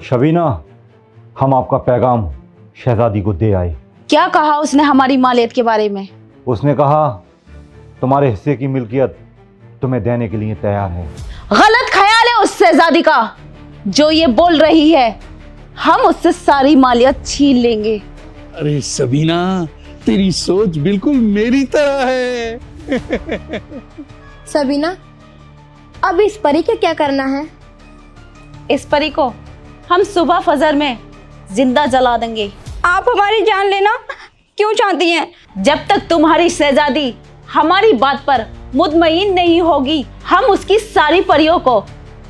शबीना, हम आपका पैगाम शहजादी को दे आए। क्या कहा उसने हमारी मालियत के बारे में? उसने कहा तुम्हारे हिस्से की मिल्कियत तुम्हें देने के लिए तैयार है। गलत ख्याल है उस शहजादी का जो ये बोल रही है। हम उससे सारी मालियत छीन लेंगे। अरे सबीना, तेरी सोच बिल्कुल मेरी तरह है। सबीना, अब इस परी के क्या करना है? इस परी को हम सुबह फजर में जिंदा जला देंगे। आप हमारी जान लेना क्यों चाहती हैं? जब तक तुम्हारी शहजादी हमारी बात पर मुतमईन नहीं होगी, हम उसकी सारी परियों को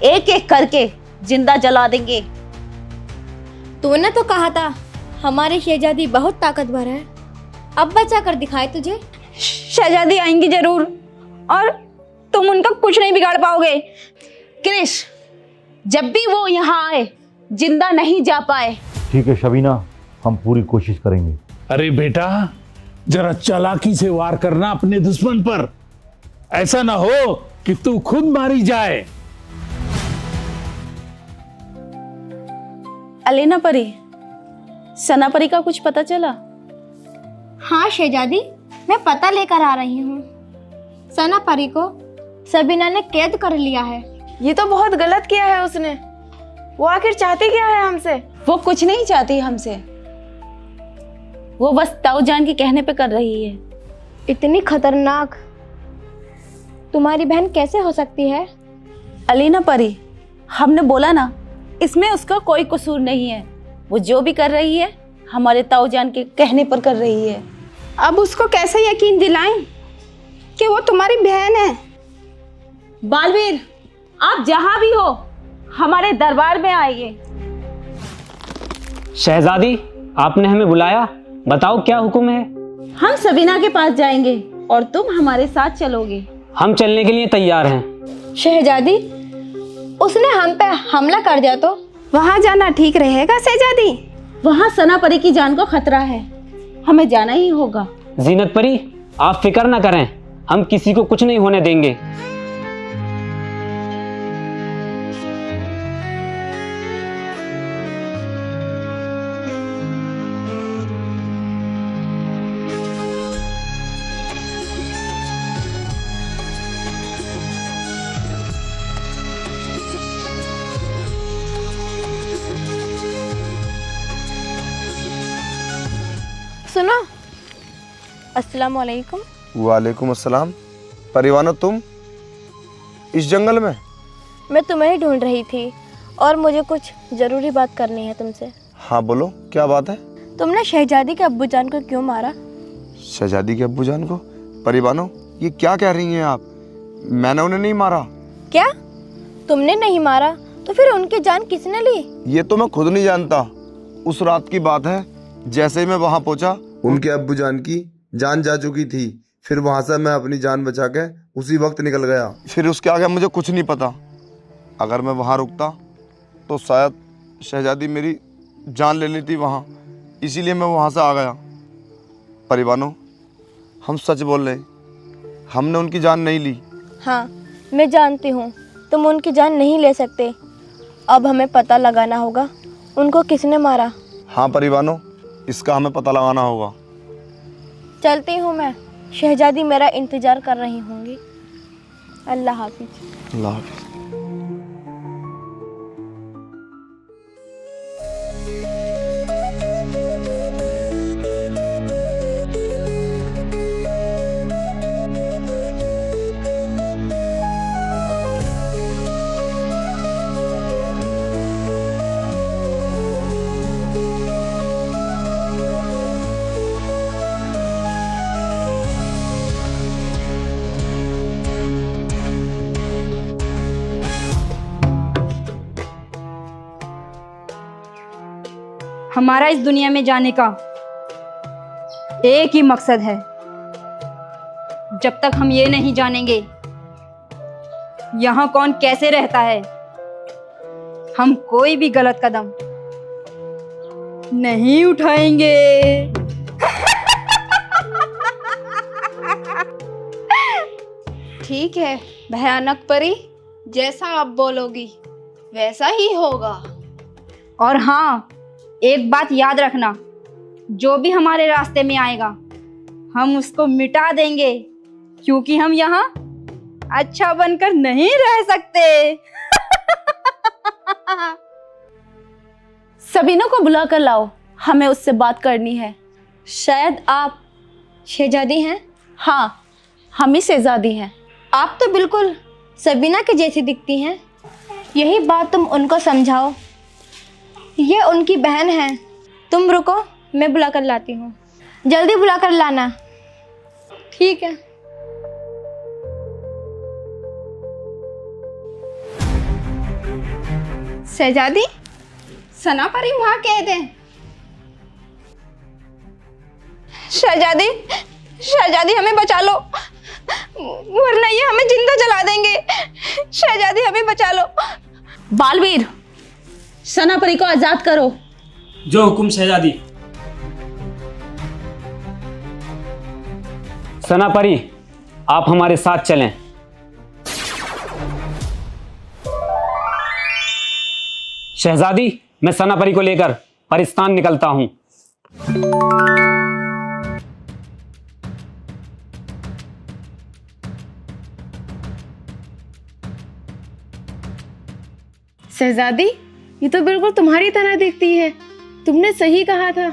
एक एक करके जिंदा जला देंगे। तूने तो कहा था हमारी शहजादी बहुत ताकतवर है। अब बचा कर दिखाए तुझे। शहजादी आएंगी जरूर और तुम उनका कुछ नहीं बिगाड़ पाओगे। कृष, जब भी वो यहाँ आए जिंदा नहीं जा पाए। ठीक है शबीना, हम पूरी कोशिश करेंगे। अरे बेटा, जरा चालाकी से वार करना अपने दुश्मन पर। ऐसा ना हो कि तू खुद मारी जाए। अलीना परी, सना परी का कुछ पता चला? हाँ शहजादी, मैं पता लेकर आ रही हूँ। सना परी को सबीना ने कैद कर लिया है। ये तो बहुत गलत किया है उसने। वो आखिर चाहती क्या है हमसे? वो कुछ नहीं चाहती हमसे। वो बस ताऊजान के कहने पे कर रही है। इतनी खतरनाक तुम्हारी बहन कैसे हो सकती है? अलीना परी, हमने बोला ना, इसमें उसका कोई कसूर नहीं है। वो जो भी कर रही है हमारे ताऊजान के कहने पर कर रही है। अब उसको कैसे यकीन दिलाएं कि वो तुम्हारी बहन है? बालवीर, आप जहां भी हो हमारे दरबार में आइए। शहजादी, आपने हमें बुलाया, बताओ क्या हुक्म है? हम सबीना के पास जाएंगे और तुम हमारे साथ चलोगे। हम चलने के लिए तैयार हैं। शहजादी, उसने हम पे हमला कर दिया तो वहां जाना ठीक रहेगा शहजादी? वहां सना परी की जान को खतरा है, हमें जाना ही होगा। जीनत परी, आप फिक्र ना करें, हम किसी को कुछ नहीं होने देंगे। सुनो, अस्सलाम वालेकुम। वालेकुम अस्सलाम। परिवानो, तुम इस जंगल में? मैं तुम्हें ही ढूंढ रही थी और मुझे कुछ जरूरी बात करनी है तुमसे। हाँ बोलो, क्या बात है? तुमने शहजादी के अब्बू जान को क्यों मारा? शहजादी के अब्बू जान को? परिवानो, ये क्या कह रही हैं आप? मैंने उन्हें नहीं मारा। क्या तुमने नहीं मारा? तो फिर उनकी जान किसने ली? ये तो मैं खुद नहीं जानता। उस रात की बात है, जैसे ही मैं वहां पहुंचा उनके अब्बू जान की जान जा चुकी थी। फिर वहां से मैं अपनी जान बचा के उसी वक्त निकल गया। फिर उसके आगे मुझे कुछ नहीं पता। अगर मैं वहां रुकता तो शायद शहजादी मेरी जान ले लेती वहां, इसीलिए मैं वहां से आ गया। परिवानो, हम सच बोल रहे, हमने उनकी जान नहीं ली। हाँ, मैं जानती हूँ तुम उनकी जान नहीं ले सकते। अब हमें पता लगाना होगा उनको किसने मारा। हाँ परिवानो, इसका हमें पता लगाना होगा। चलती हूँ मैं, शहजादी मेरा इंतजार कर रही होंगी। अल्लाह हाफिज। अल्लाह हाफिज। हमारा इस दुनिया में जाने का एक ही मकसद है। जब तक हम ये नहीं जानेंगे यहाँ कौन कैसे रहता है, हम कोई भी गलत कदम नहीं उठाएंगे। ठीक है भयानक परी, जैसा आप बोलोगी वैसा ही होगा। और हाँ, एक बात याद रखना, जो भी हमारे रास्ते में आएगा हम उसको मिटा देंगे, क्योंकि हम यहाँ अच्छा बनकर नहीं रह सकते। सबीना को बुला कर लाओ, हमें उससे बात करनी है। शायद आप शहजादी हैं। हाँ, हम ही शहजादी हैं। आप तो बिल्कुल सबीना के जैसी दिखती हैं। यही बात तुम उनको समझाओ, ये उनकी बहन है। तुम रुको, मैं बुला कर लाती हूँ। जल्दी बुला कर लाना। ठीक है। शहजादी, सना परी वहां कैद है। शहजादी, शहजादी हमें बचा लो, वरना ये हमें जिंदा जला देंगे। शहजादी हमें बचा लो। बालवीर, सना परी को आजाद करो। जो हुकुम शहजादी। सना परी, आप हमारे साथ चलें। शहजादी, मैं सना परी को लेकर परिस्तान निकलता हूं। शहजादी, ये तो बिल्कुल तुम्हारी तरह दिखती है। तुमने सही कहा था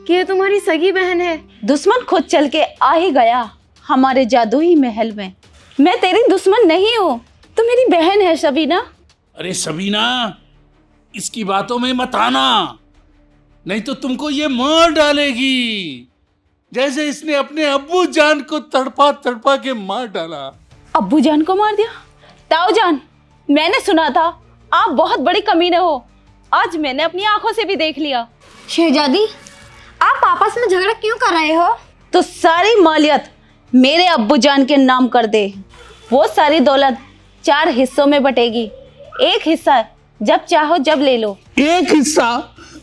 कि ये तुम्हारी सगी बहन है। दुश्मन खुद चल के आ ही गया हमारे जादुई महल में। मैं तेरी दुश्मन नहीं हूँ, तू मेरी बहन है सबीना। अरे सबीना, इसकी बातों में मत आना, नहीं तो तुमको ये मार डालेगी, जैसे इसने अपने अब्बू जान को तड़पा तड़पा के मार डाला। अब्बू जान को मार दिया? ताऊ जान, मैंने सुना था आप बहुत बड़ी कमीने हो। आज मैंने अपनी आंखों से भी देख लिया। शहजादी, आप आपस में झगड़ा क्यों कर रहे हो? तो सारी मालियत मेरे अब्बू जान के नाम कर दे। वो सारी दौलत 4 हिस्सों में बटेगी। एक हिस्सा जब चाहो जब ले लो। एक हिस्सा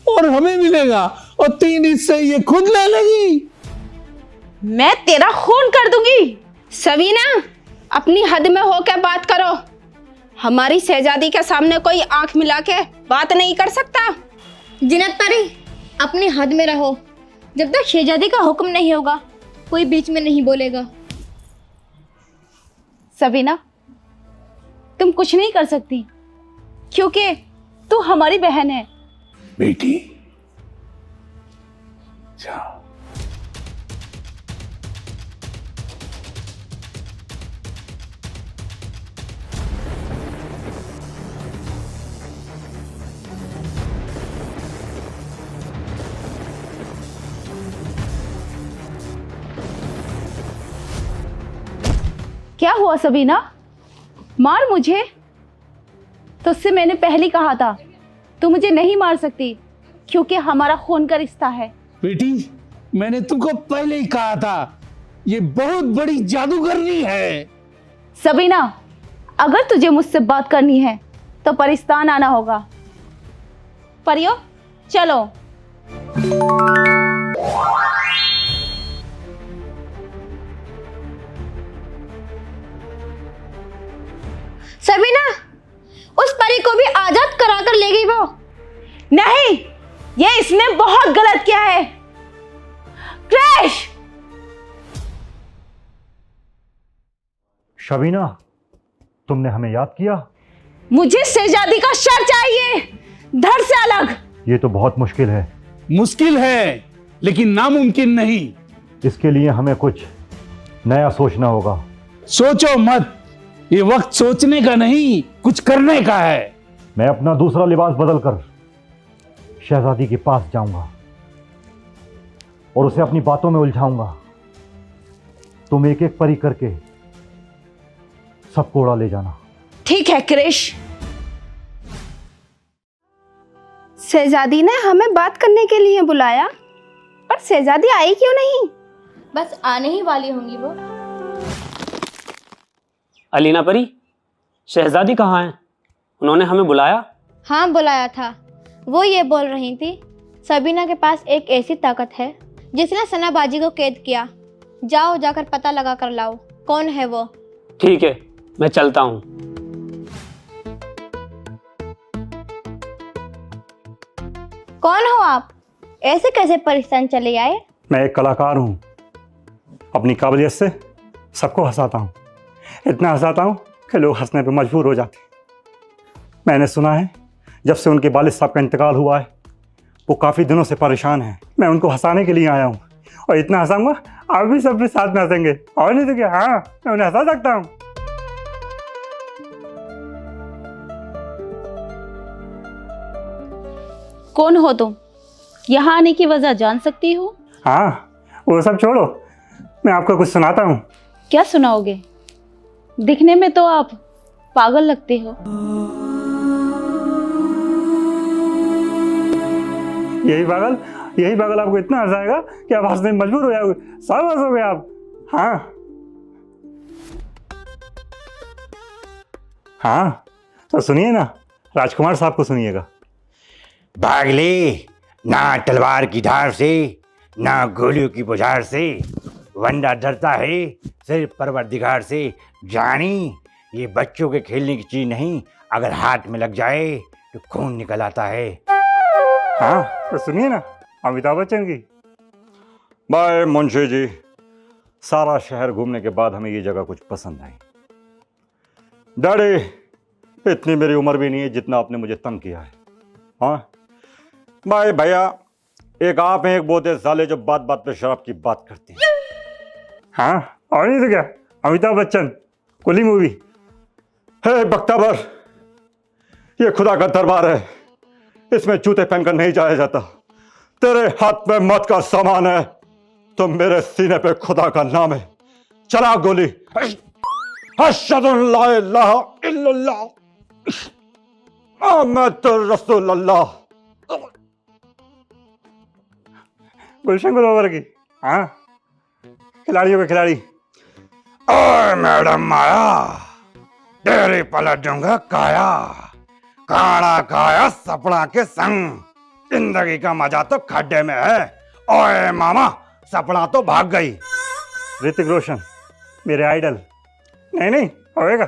और हमें मिलेगा, और 3 हिस्से ये खुद ले लेगी। मैं तेरा खून कर दूंगी। सबीना, अपनी हद में होकर बात करो। हमारी शहजादी के सामने कोई आंख मिला के बात नहीं कर सकता। जिन्नत परी, अपनी हद में रहो। जब तक शहजादी का हुक्म नहीं होगा कोई बीच में नहीं बोलेगा। सबीना, तुम कुछ नहीं कर सकती, क्योंकि तू हमारी बहन है। बेटी, जाओ। क्या हुआ सबीना? मार मुझे। तुझसे मैंने पहले कहा था तू मुझे नहीं मार सकती, क्योंकि हमारा खून का रिश्ता है। बेटी, मैंने तुमको पहले ही कहा था, ये बहुत बड़ी जादूगरनी है। सबीना, अगर तुझे मुझसे बात करनी है तो परिस्तान आना होगा। परियो, चलो। सबीना, उस परी को भी आजाद करा कर ले गई वो। नहीं, ये इसने बहुत गलत किया है। क्रैश! शबीना, तुमने हमें याद किया? मुझे शहजादी का शर चाहिए, धड़ से अलग। ये तो बहुत मुश्किल है। मुश्किल है, लेकिन नामुमकिन नहीं। इसके लिए हमें कुछ नया सोचना होगा। सोचो मत, ये वक्त सोचने का नहीं, कुछ करने का है। मैं अपना दूसरा लिबास बदलकर शहजादी के पास जाऊंगा और उसे अपनी बातों में उलझाऊंगा। तुम एक एक परी करके सबको उड़ा ले जाना। ठीक है क्रिश। शहजादी ने हमें बात करने के लिए बुलाया, पर शहजादी आई क्यों नहीं? बस आने ही वाली होंगी वो। अलीना परी, शहजादी कहाँ हैं? उन्होंने हमें बुलाया? हाँ, बुलाया था। वो ये बोल रही थी सबीना के पास एक ऐसी ताकत है जिसने सनाबाजी को कैद किया। जाओ, जाकर पता लगा कर लाओ कौन है वो। ठीक है, मैं चलता हूँ। कौन हो आप? ऐसे कैसे पाकिस्तान चले आए? मैं एक कलाकार हूँ, अपनी काबिलियत से सबको हंसाता हूँ, इतना हंसाता हूँ कि लोग हंसने पे मजबूर हो जाते हैं। मैंने सुना है जब से उनके वालिद साहब का इंतकाल हुआ है वो काफ़ी दिनों से परेशान हैं। मैं उनको हंसाने के लिए आया हूँ और इतना हंसाऊंगा आप भी सब भी साथ में हंसेंगे, और नहीं तो क्या। हाँ, मैं उन्हें हंसा सकता हूँ। कौन हो तुम? यहाँ आने की वजह जान सकती हो? हाँ, वो सब छोड़ो, मैं आपको कुछ सुनाता हूँ। क्या सुनाओगे? दिखने में तो आप पागल लगते हो। यही पागल आपको इतना हंसाएगा कि आप हंसने में मजबूर हो जाओगे, सब हंसोगे आप। हाँ, तो सुनिए ना, राजकुमार साहब को सुनिएगा। भाग ले ना तलवार की धार से, ना गोलियों की बुझार से, वंडा डरता है सिर्फ परवरदिगार से। जानी, ये बच्चों के खेलने की चीज नहीं, अगर हाथ में लग जाए तो खून निकल आता है। हाँ, तो सुनिए ना अमिताभ बच्चन की। भाई मुंशी जी, सारा शहर घूमने के बाद हमें ये जगह कुछ पसंद आई। डैडी, इतनी मेरी उम्र भी नहीं है जितना आपने मुझे तंग किया है। हाँ भाई, भैया एक आप हैं, एक बोते साले जो बात बात पे शराब की बात करते हैं। हाँ, और नहीं तो क्या, अमिताभ बच्चन, कुली मूवी। हे बख्तावर, ये खुदा का दरबार है, इसमें जूते पहनकर नहीं जाया जाता। तेरे हाथ में मौत का सामान है तो मेरे सीने पे खुदा का नाम है। चला गोली। अशहदु अल्ला इलाहा इल्लल्लाह मुहम्मदुर रसूलुल्लाह। गुलशन ग्रोवर की। हाँ, खिलाड़ियों के खिलाड़ी। ओए मैडम माया, तेरी पलट दूंगा काया, काड़ा काया सपना के संग। जिंदगी का मजा तो खड्डे में है। ओए मामा, सपना तो भाग गई। ऋतिक रोशन, मेरे आइडल। नहीं होएगा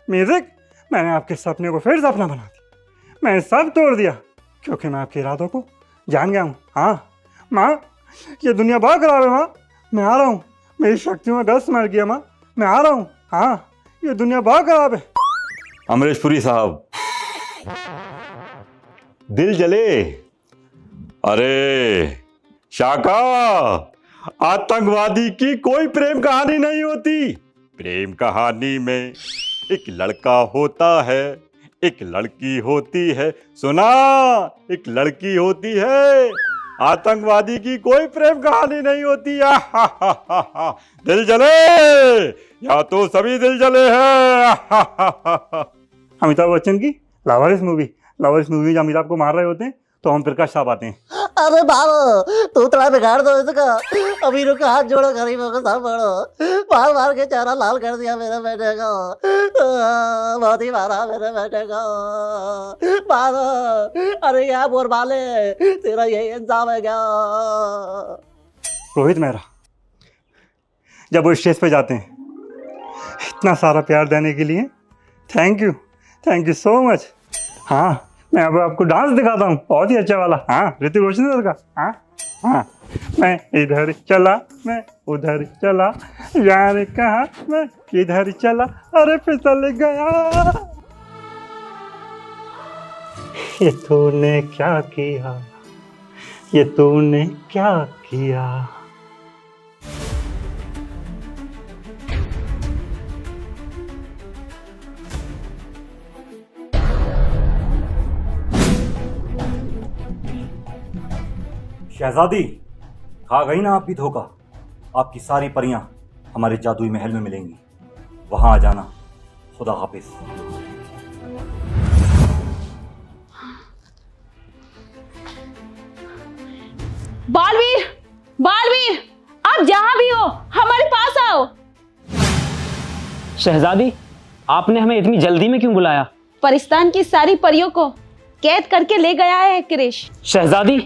म्यूजिक। मैंने आपके सपने को फिर सपना बना दिया, मैंने सब तोड़ दिया क्योंकि मैं आपके इरादों को जान गया हूँ। हाँ माँ, ये दुनिया बहुत खराब है माँ, मैं आ रहा हूँ। मेरी शक्तियों में दस्त मर गया माँ, मैं आ रहा हूँ। हाँ, ये दुनिया बहुत खराब है। अमरीश पुरी साहब, दिल जले। अरे शाका, आतंकवादी की कोई प्रेम कहानी नहीं होती। प्रेम कहानी में एक लड़का होता है, एक लड़की होती है। सुना, एक लड़की होती है। आतंकवादी की कोई प्रेम कहानी नहीं होती। दिल जले, या तो सभी दिल जले हैं। अमिताभ बच्चन की लावारिस मूवी में अमिताभ को मार रहे होते हैं तो हम प्रकाश साहब आते हैं। अरे बाबा, तू थोड़ा बिगाड़ दो इसका। अमीरों का हाथ जोड़ो, गरीबों को संभालो। मार के चेहरा लाल कर दिया मेरे बेटे को, बहुत ही मारा मेरे बेटे को। मारो, अरे क्या बोर वाले, तेरा यही इंसाफ है क्या? रोहित मेहरा, जब वो स्टेज पे जाते हैं इतना सारा प्यार देने के लिए थैंक यू सो मच। हाँ, मैं अब आपको डांस दिखाता हूँ, बहुत ही अच्छा वाला। हाँ, ऋतिक रोशन सर का। हाँ, मैं इधर चला, मैं उधर चला, यार कहा मैं इधर चला, अरे फिसल गया। ये तूने क्या किया, ये तूने क्या किया। शहजादी, खा गई ना आप भी धोखा। आपकी सारी परियां हमारे जादुई महल में मिलेंगी, वहां आ जाना। खुदा हाफिज। बालवीर, आप जहां भी हो हमारे पास आओ। शहजादी, आपने हमें इतनी जल्दी में क्यों बुलाया? पाकिस्तान की सारी परियों को कैद करके ले गया है क्रिश। शहजादी,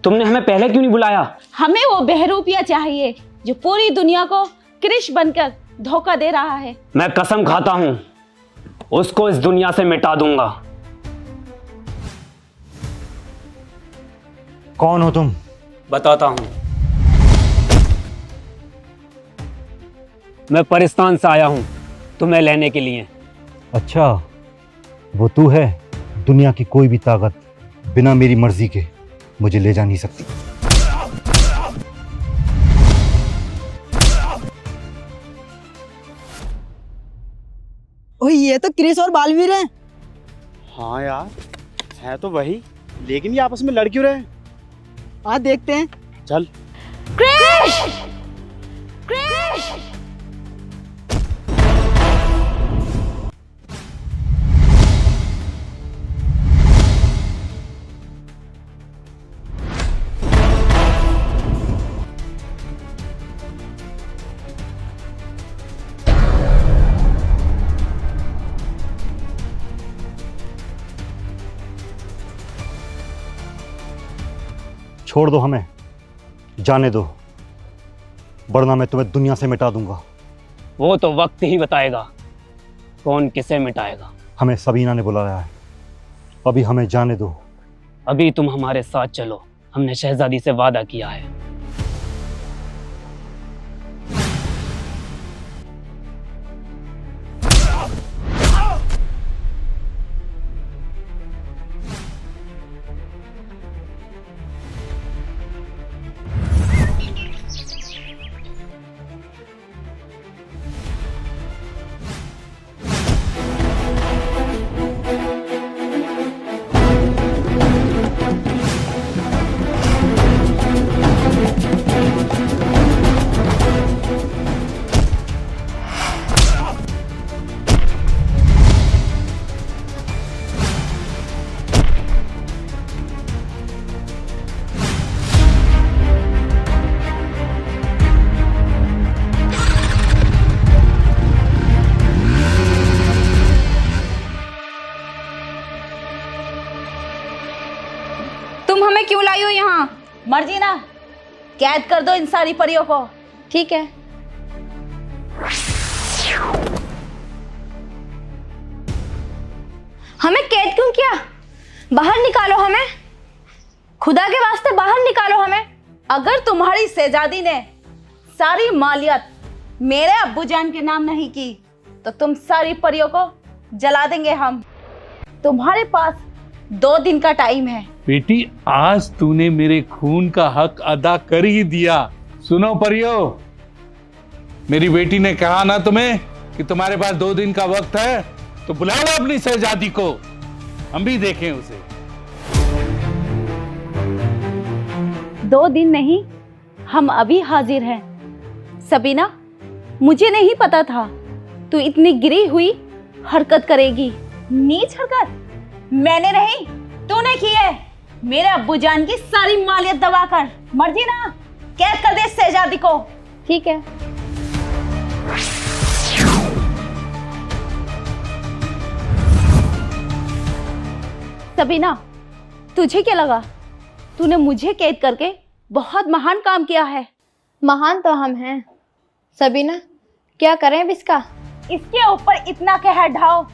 तुमने हमें पहले क्यों नहीं बुलाया? हमें वो बहरूपिया चाहिए जो पूरी दुनिया को क्रिश बनकर धोखा दे रहा है। मैं कसम खाता हूं, उसको इस दुनिया से मिटा दूंगा। कौन हो तुम? बताता हूँ। मैं परिस्तान से आया हूँ तुम्हें लेने के लिए। अच्छा, वो तू है? दुनिया की कोई भी ताकत बिना मेरी मर्जी के मुझे ले जा नहीं सकती। ओए ये तो क्रिस और बालवीर हैं। हाँ यार, है तो वही, लेकिन ये आपस में लड़ क्यों रहे हैं? आ देखते हैं। चल। क्रिश! क्रिश! छोड़ दो हमें, जाने दो, वरना मैं तुम्हें दुनिया से मिटा दूंगा। वो तो वक्त ही बताएगा कौन किसे मिटाएगा। हमें सबीना ने बुलाया है, अभी हमें जाने दो। अभी तुम हमारे साथ चलो, हमने शहजादी से वादा किया है। तुम हमें क्यों लाई हो यहाँ? मर्जी ना, कैद कर दो इन सारी परियों को। ठीक है। हमें कैद क्यों किया? बाहर निकालो हमें, खुदा के वास्ते बाहर निकालो हमें। अगर तुम्हारी शहजादी ने सारी मालियत मेरे अब्बूजान के नाम नहीं की तो तुम सारी परियों को जला देंगे हम। तुम्हारे पास 2 दिन का टाइम है। बेटी, आज तूने मेरे खून का हक अदा कर ही दिया। सुनो परियो, मेरी बेटी ने कहा ना तुम्हें कि तुम्हारे पास 2 दिन का वक्त है, तो बुलाओ अपनी शहजादी को, हम भी देखें उसे। 2 दिन नहीं, हम अभी हाजिर हैं। सबीना, मुझे नहीं पता था तू इतनी गिरी हुई हरकत करेगी। नीच हरकत मैंने नहीं, तूने की है। मेरे अब्बूजान की सारी मालियत दबाकर। मर्जी ना, कैद कर दे शहजादी को। ठीक है। सबीना, तुझे क्या लगा? तूने मुझे कैद करके बहुत महान काम किया है। महान तो हम हैं। सबीना, क्या करें अब इसका? इसके ऊपर इतना कहर ढाओ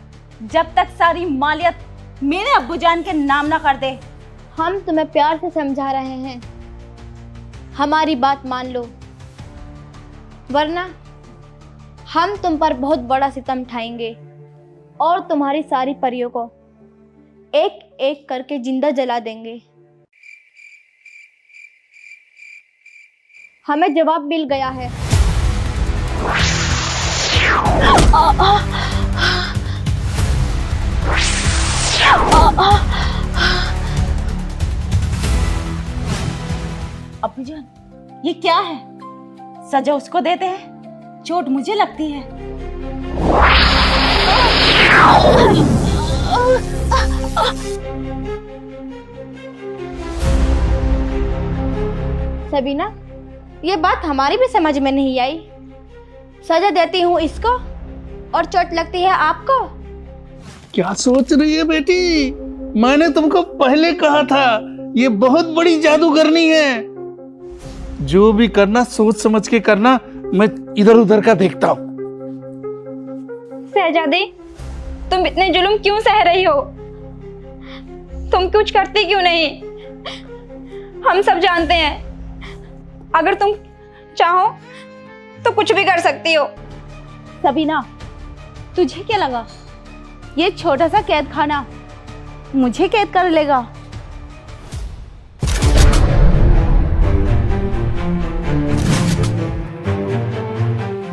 जब तक सारी मालियत मेरे अब्बूजान के नाम ना कर दे। हम तुम्हें प्यार से समझा रहे हैं, हमारी बात मान लो, वरना हम तुम पर बहुत बड़ा सितम ढाएंगे और तुम्हारी सारी परियों को एक एक करके जिंदा जला देंगे। हमें जवाब मिल गया है। अब्बूजान, ये क्या है? सजा उसको देते हैं, चोट मुझे लगती है। सबीना, ये बात हमारी भी समझ में नहीं आई। सजा देती हूँ इसको और चोट लगती है आपको। क्या सोच रही है बेटी? मैंने तुमको पहले कहा था, ये बहुत बड़ी जादूगरनी है। जो भी करना सोच समझ के करना, मैं इधर उधर का देखता हूँ। शहजादी, तुम इतने जुल्म क्यों सह रही हो? तुम कुछ करती क्यों नहीं? हम सब जानते हैं, अगर तुम चाहो तो कुछ भी कर सकती हो। सबीना, तुझे क्या लगा ये छोटा सा कैद खाना मुझे कैद कर लेगा?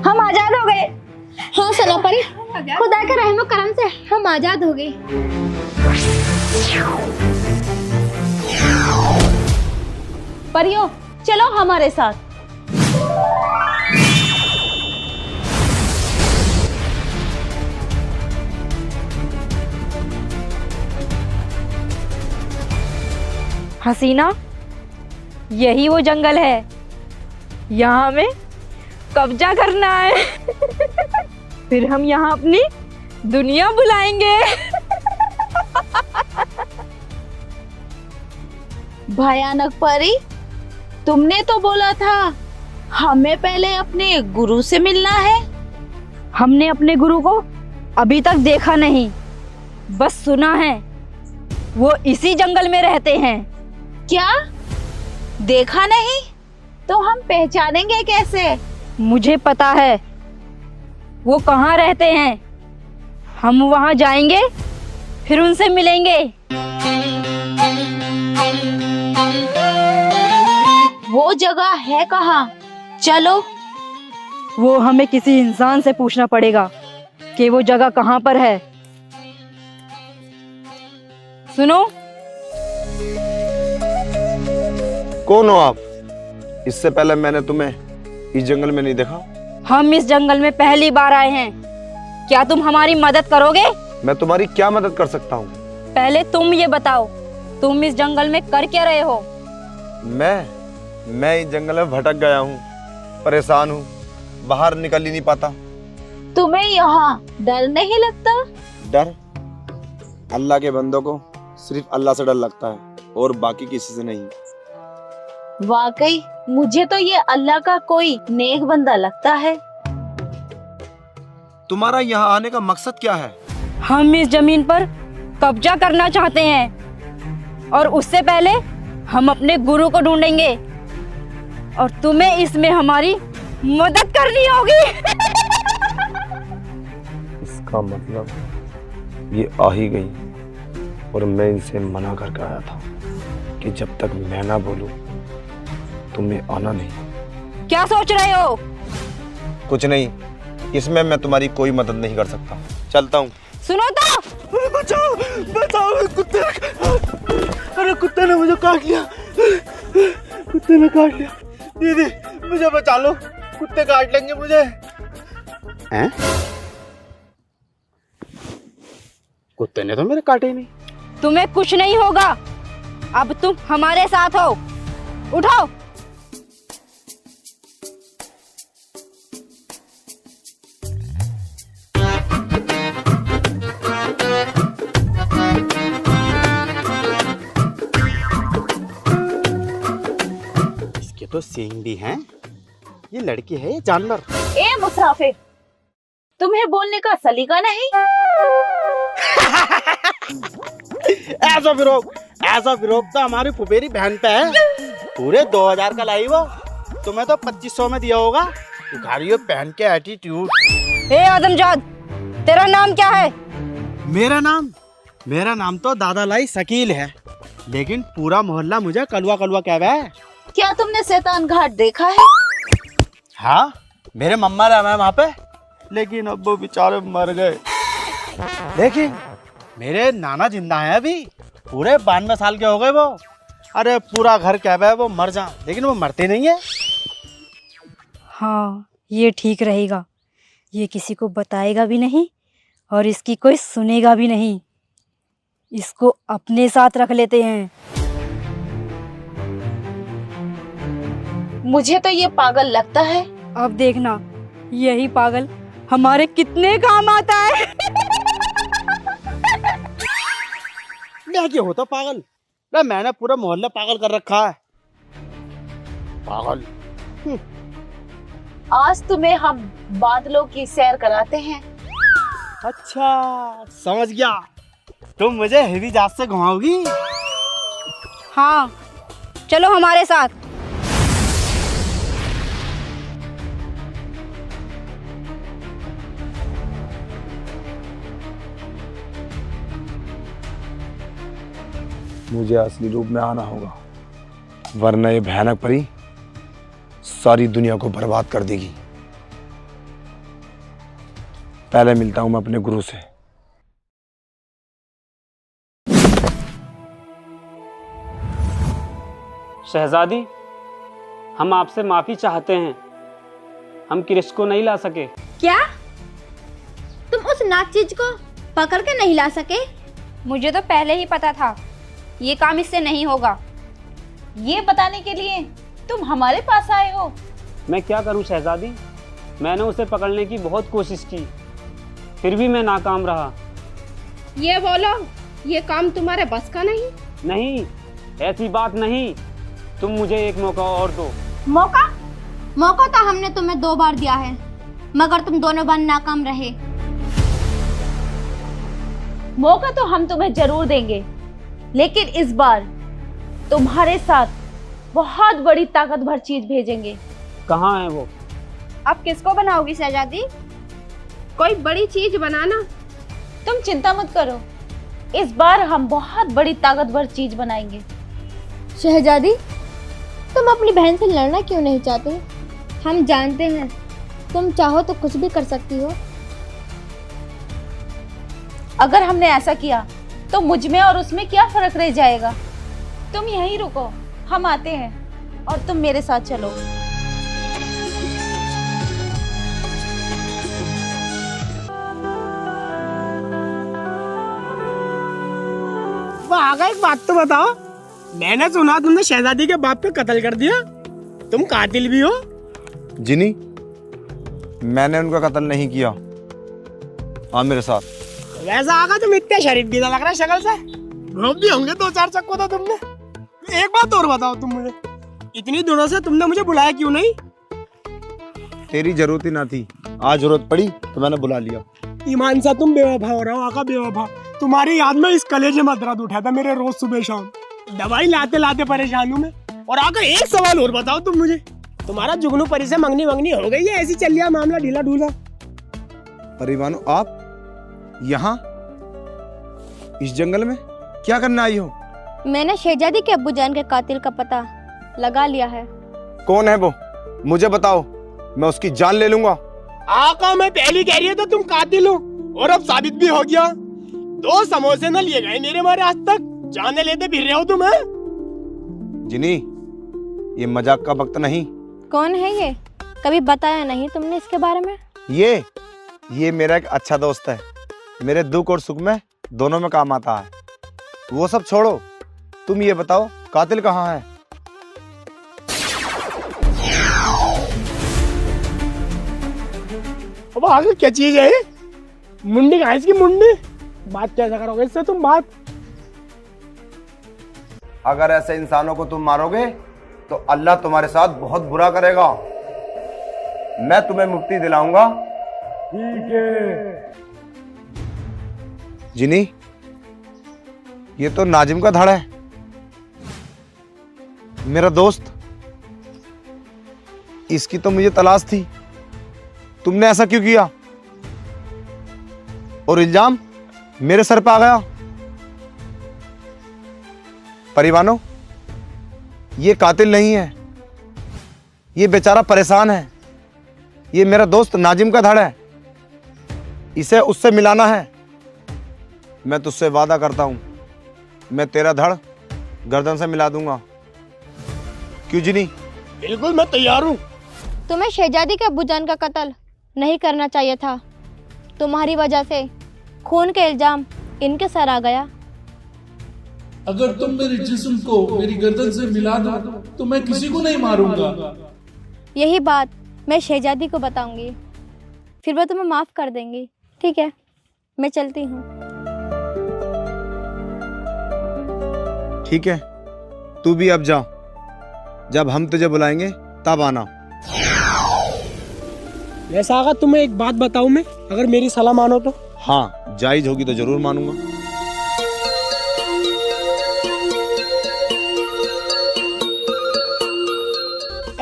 हम आजाद हो गए। हाँ सना परी, खुदा के रहमो करम से हम आजाद हो गए। परियों, चलो हमारे साथ। हसीना, यही वो जंगल है, यहाँ हमें कब्जा करना है। फिर हम यहाँ अपनी दुनिया बुलाएंगे। भयानक परी, तुमने तो बोला था हमें पहले अपने गुरु से मिलना है। हमने अपने गुरु को अभी तक देखा नहीं, बस सुना है वो इसी जंगल में रहते हैं। क्या? देखा नहीं तो हम पहचानेंगे कैसे? मुझे पता है वो कहाँ रहते हैं। हम वहां जाएंगे, फिर उनसे मिलेंगे। वो जगह है कहाँ? चलो। वो हमें किसी इंसान से पूछना पड़ेगा कि वो जगह कहाँ पर है। सुनो। कौन हो आप? इससे पहले मैंने तुम्हें इस जंगल में नहीं देखा। हम इस जंगल में पहली बार आए हैं, क्या तुम हमारी मदद करोगे? मैं तुम्हारी क्या मदद कर सकता हूँ? पहले तुम ये बताओ, तुम इस जंगल में कर क्या रहे हो? मैं इस जंगल में भटक गया हूँ, परेशान हूँ, बाहर निकल ही नहीं पाता। तुम्हें यहाँ डर नहीं लगता? डर? अल्लाह के बंदों को सिर्फ अल्लाह से डर लगता है और बाकी किसी से नहीं। वाकई मुझे तो ये अल्लाह का कोई नेक बंदा लगता है। तुम्हारा यहाँ आने का मकसद क्या है? हम इस जमीन पर कब्जा करना चाहते हैं और उससे पहले हम अपने गुरु को ढूंढेंगे और तुम्हें इसमें हमारी मदद करनी होगी। इसका मतलब ये आ ही गई और मैं इनसे मना करके आया था कि जब तक मैं ना बोलूं तुम्हें आना नहीं। क्या सोच रहे हो? कुछ नहीं, इसमें मैं तुम्हारी कोई मदद नहीं कर सकता। चलता हूँ। सुनो तो। बचाओ बचाओ, कुत्ते अरे कुत्ते ने मुझे काट लिया, कुत्ते ने काट लिया। दीदी मुझे बचा लो, कुत्ते काट लेंगे मुझे। हैं? कुत्ते ने तो मेरे काटे नहीं। तुम्हें कुछ नहीं होगा, अब तुम हमारे साथ हो। उठाओ। तो सींग भी हैं। ये लड़की है या जानवर? ए मुसाफिर, तुम्हें बोलने का सलीका नहीं? ऐसा विरोध तो हमारी फुफेरी बहन पे है। पूरे 2000 का लाई वो, तुम्हें तो 2500 में दिया होगा। दिखारियो पहन के एटीट्यूड। ए आदमजाद, तेरा नाम क्या है? मेरा नाम तो दादा लाई शकील है, लेकिन पूरा मोहल्ला मुझे कलवा कलवा कह रहा है। क्या तुमने शैतान घाट देखा है? हाँ, मेरे मम्मा रहा है वहाँ पे, लेकिन अब वो बेचारे मर गए। लेकिन मेरे नाना जिंदा हैं अभी, पूरे 92 साल के हो गए वो। अरे पूरा घर कह रहा है वो मर जा, लेकिन वो मरते नहीं है। हाँ, ये ठीक रहेगा। ये किसी को बताएगा भी नहीं और इसकी कोई सुनेगा भी नहीं। इसको अपने साथ रख लेते हैं। मुझे तो ये पागल लगता है। अब देखना, यही पागल हमारे कितने काम आता है। मैं क्या होता पागल? मैंने पूरा मोहल्ला पागल कर रखा है। पागल। आज तुम्हें हम बादलों की सैर कराते हैं। अच्छा, समझ गया। तुम मुझे हेवी जहाज से घुमाओगी? हाँ, चलो हमारे साथ। मुझे असली रूप में आना होगा, वरना ये भयानक परी सारी दुनिया को बर्बाद कर देगी। पहले मिलता हूं मैं अपने गुरु से। शहजादी, हम आपसे माफी चाहते हैं, हम क्रिश को नहीं ला सके। क्या तुम उस नाचीज को पकड़ के नहीं ला सके? मुझे तो पहले ही पता था ये काम इससे नहीं होगा। ये बताने के लिए तुम हमारे पास आए हो? मैं क्या करूं शहजादी, मैंने उसे पकड़ने की बहुत कोशिश की, फिर भी मैं नाकाम रहा। ये बोलो, ये काम तुम्हारे बस का नहीं? नहीं, ऐसी बात नहीं, तुम मुझे एक मौका और दो। मौका तो हमने तुम्हें 2 बार दिया है, मगर तुम दोनों बार नाकाम रहे। मौका तो हम तुम्हें जरूर देंगे, लेकिन इस बार तुम्हारे साथ बहुत बड़ी ताकतवर चीज भेजेंगे। कहाँ है वो? अब किसको बनाओगी शहजादी? कोई बड़ी चीज बनाना। तुम चिंता मत करो, इस बार हम बहुत बड़ी ताकतवर चीज बनाएंगे। शहजादी, तुम अपनी बहन से लड़ना क्यों नहीं चाहते? हम जानते हैं तुम चाहो तो कुछ भी कर सकती हो। अगर हमने ऐसा किया तो मुझ में और उसमें क्या फर्क रह जाएगा? तुम यहीं रुको, हम आते हैं और तुम मेरे साथ चलो। आगे एक बात तो बताओ, मैंने सुना तुमने शहजादी के बाप पे कत्ल कर दिया, तुम कातिल भी हो? जिनी, मैंने उनका कत्ल नहीं किया। हाँ, मेरे साथ। वैसा आगा तुम इतने शरीफ भी ना लग रहा शक्ल से, घूम भी होंगे 2-4 चक्को तो तुमने। एक बात और बताओ तुम मुझे, इतनी दिनों से तुमने मुझे बुलाया क्यों नहीं? तेरी जरूरत ही ना थी, आज जरूरत पड़ी तो मैंने बुला लिया। ईमान से तुम बेवफा हो रहा हो आका, बेवफा। तुम्हारी याद में इस कलेजे में दर्द उठा था मेरे रोज सुबह शाम, दवाई लाते लाते परेशान हूँ मैं। और आकर एक सवाल और बताओ तुम मुझे, तुम्हारा जुगनू परी से मंगनी वंगनी हो गई है? ऐसी चल लिया मामला ढीला ढूला? अरे बानो, आप यहाँ इस जंगल में क्या करने आई हो? मैंने शहजादी के अब्बूजान के कातिल का पता लगा लिया है। कौन है वो, मुझे बताओ, मैं उसकी जान ले लूंगा। आका, मैं पहली कह रही है तो तुम कातिल हो, और अब साबित भी हो गया। 2 समोसे न लिए गए मेरे मारे आज तक, जाने लेते फिर रहे हो तुम? जिनी, ये मजाक का वक्त नहीं। कौन है ये? कभी बताया नहीं तुमने इसके बारे में? ये मेरा एक अच्छा दोस्त है, मेरे दुख और सुख में दोनों में काम आता है। वो सब छोड़ो, तुम ये बताओ कातिल कहाँ है? अब आगे क्या चीज है? मुंडी कहाँ है इसकी, मुंडी? बात कैसा करोगे इससे तुम बात? अगर ऐसे इंसानों को तुम मारोगे तो अल्लाह तुम्हारे साथ बहुत बुरा करेगा। मैं तुम्हें मुक्ति दिलाऊंगा। ठीक है। जिनी, ये तो नाजिम का धड़ है, मेरा दोस्त। इसकी तो मुझे तलाश थी, तुमने ऐसा क्यों किया? और इल्जाम मेरे सर पे आ गया। परिवानों, ये कातिल नहीं है, ये बेचारा परेशान है। ये मेरा दोस्त नाजिम का धड़ है, इसे उससे मिलाना है। मैं तुझसे वादा करता हूं, मैं तेरा धड़ गर्दन से मिला दूंगा। क्यों जिनी? बिल्कुल, मैं तैयार हूं। तुम्हें शहजादी के अब्बूजान का कत्ल नहीं करना चाहिए था। तुम्हारी वजह से खून का इल्जाम इनके सर आ गया। अगर तुम मेरे जिस्म को मेरी गर्दन से मिला दो तो मैं किसी को नहीं मारूंगा। यही बात मैं शहजादी को बताऊंगी, फिर वो तुम्हें माफ कर देंगी। ठीक है, मैं चलती हूँ। ठीक है, तू भी अब जा, जब हम तुझे बुलाएंगे तब आना। वैसा आगा, तुम्हें एक बात बताऊं मैं, अगर मेरी सलाह मानो तो? हाँ, जायज होगी तो जरूर मानूंगा।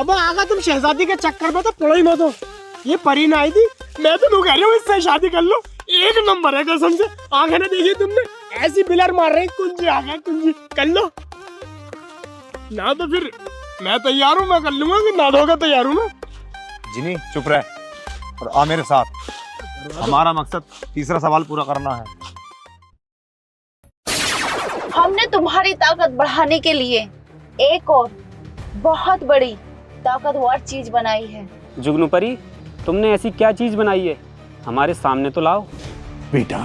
अब आगा तुम शहजादी के चक्कर में तो पड़ो ही मत हो। ये परी ना आई थी, मैं तो कह रही हूँ इससे शादी कर लो, एक नंबर है कसम से। आंखें ना देखी तुमने, ऐसी बिलर मार रही, कुंजी आ गया, कुंजी कर लो ना। तो फिर मैं तैयार हूँ, मैं कर लूंगा, कि ना दोगे तैयार हूँ ना। जिनी चुप रह और आ मेरे साथ। हमारा मकसद तीसरा सवाल पूरा करना है। हमने तुम्हारी ताकत बढ़ाने के लिए एक और बहुत बड़ी ताकतवर चीज बनाई है। जुगनू परी, तुमने ऐसी क्या चीज बनाई है, हमारे सामने तो लाओ। बेटा,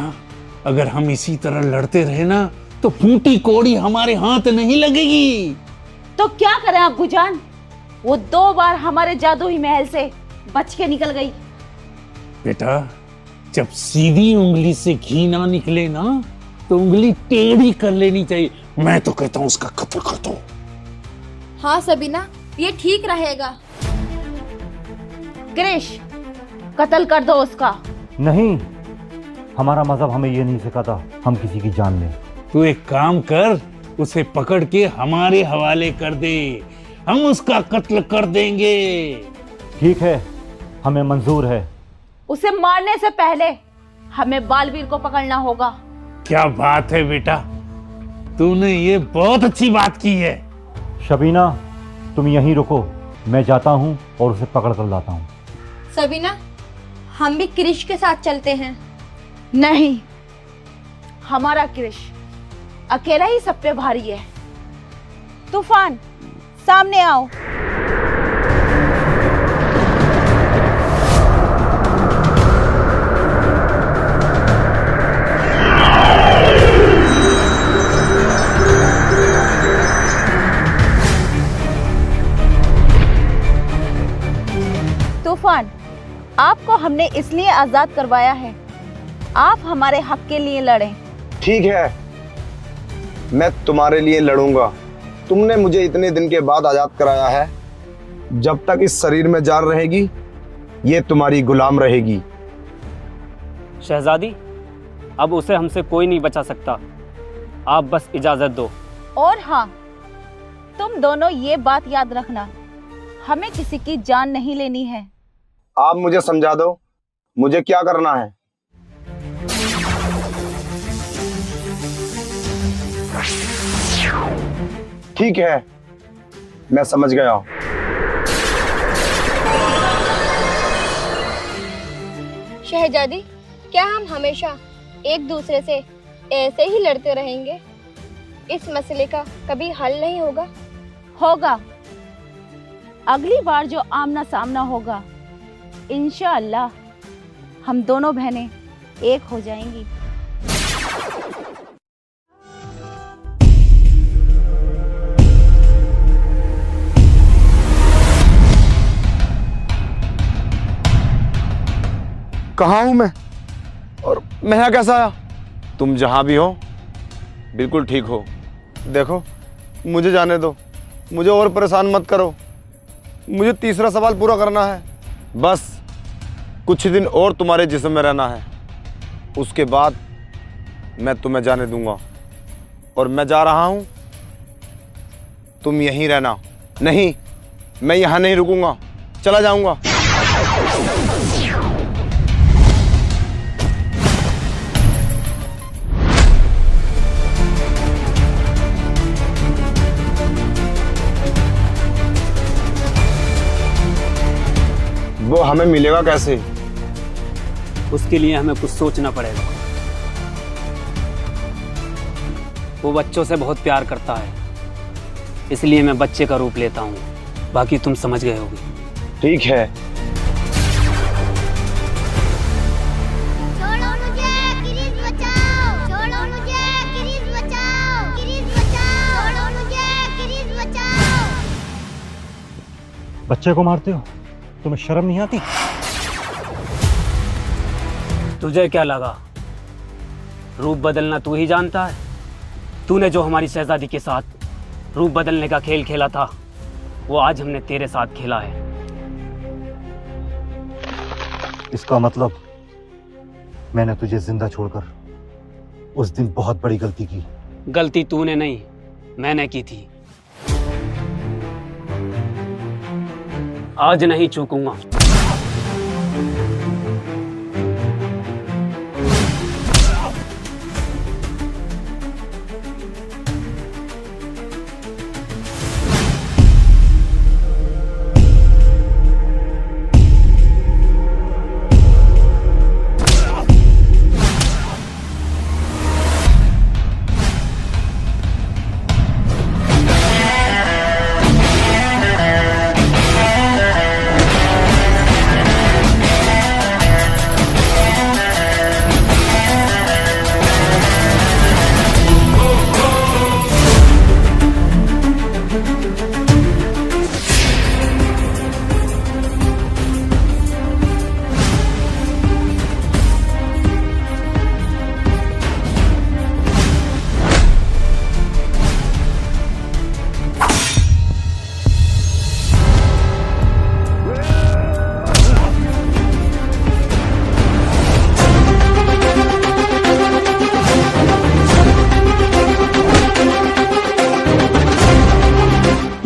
अगर हम इसी तरह लड़ते रहे ना तो फूटी कोड़ी हमारे हाथ नहीं लगेगी। तो क्या करें अब्बू जान, वो 2 बार हमारे जादुई महल से बच के निकल गई। बेटा, जब सीधी उंगली से घी ना निकले ना तो उंगली टेढ़ी कर लेनी चाहिए। मैं तो कहता हूँ उसका कत्ल कर दो। हाँ सबीना, ये ठीक रहेगा। क्रिश, कत्ल कर दो उसका। नहीं, हमारा मजहब हमें ये नहीं सिखाता हम किसी की जान लें। तू एक काम कर, उसे पकड़ के हमारे हवाले कर दे, हम उसका कत्ल कर देंगे। ठीक है, हमें मंजूर है। उसे मारने से पहले हमें बालवीर को पकड़ना होगा। क्या बात है बेटा, तूने ये बहुत अच्छी बात की है। शबीना, तुम यहीं रुको, मैं जाता हूँ और उसे पकड़ कर लाता हूँ। सबीना, हम भी क्रिश के साथ चलते हैं। नहीं, हमारा क्रिश अकेला ही सब पे भारी है। तूफान, सामने आओ। तूफान, आपको हमने इसलिए आजाद करवाया है, आप हमारे हक के लिए लड़ें। ठीक है, मैं तुम्हारे लिए लड़ूंगा। तुमने मुझे इतने दिन के बाद आजाद कराया है, जब तक इस शरीर में जान रहेगी ये तुम्हारी गुलाम रहेगी। शहजादी, अब उसे हमसे कोई नहीं बचा सकता, आप बस इजाजत दो। और हाँ, तुम दोनों ये बात याद रखना, हमें किसी की जान नहीं लेनी है। आप मुझे समझा दो, मुझे क्या करना है। ठीक है, मैं समझ गया हूं। शहजादी, क्या हम हमेशा एक दूसरे से ऐसे ही लड़ते रहेंगे? इस मसले का कभी हल नहीं होगा? होगा। अगली बार जो आमना सामना होगा, इंशाअल्लाह हम दोनों बहनें एक हो जाएंगी। कहाँ हूं मैं और मैं यहाँ कैसा आया? तुम जहां भी हो बिल्कुल ठीक हो। देखो, मुझे जाने दो, मुझे और परेशान मत करो। मुझे तीसरा सवाल पूरा करना है। बस कुछ दिन और तुम्हारे जिस्म में रहना है, उसके बाद मैं तुम्हें जाने दूंगा। और मैं जा रहा हूं, तुम यहीं रहना। नहीं, मैं यहां नहीं रुकूंगा, चला जाऊंगा। वो हमें मिलेगा कैसे? उसके लिए हमें कुछ सोचना पड़ेगा। वो बच्चों से बहुत प्यार करता है, इसलिए मैं बच्चे का रूप लेता हूँ। बाकी तुम समझ गए होगे। ठीक है। छोड़ो मुझे, क्रिश बचाओ! छोड़ो मुझे, क्रिश बचाओ! क्रिश बचाओ! छोड़ो मुझे, क्रिश बचाओ! बच्चे को मारते हो, तुम्हें शर्म नहीं आती? तुझे क्या लगा रूप बदलना तू ही जानता है? तूने जो हमारी शहजादी के साथ रूप बदलने का खेल खेला था, वो आज हमने तेरे साथ खेला है। इसका मतलब मैंने तुझे जिंदा छोड़कर उस दिन बहुत बड़ी गलती की। गलती तूने नहीं, मैंने की थी। आज नहीं चूकूंगा।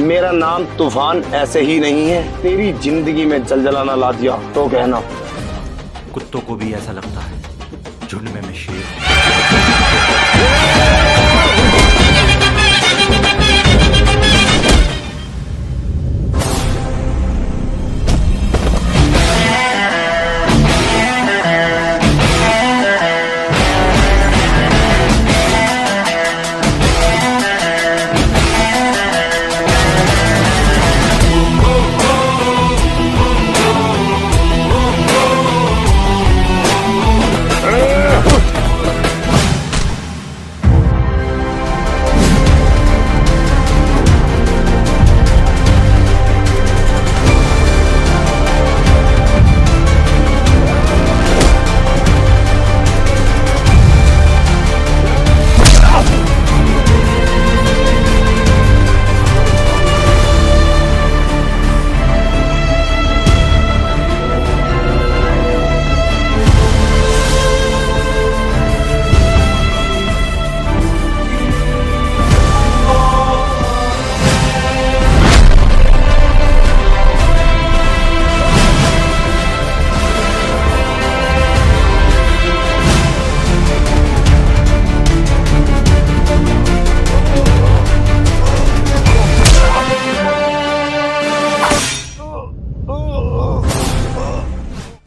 मेरा नाम तूफान ऐसे ही नहीं है। तेरी जिंदगी में जलजलाना ला दिया तो कहना। कुत्तों को भी ऐसा लगता है झुंड में मैं शेर हूं।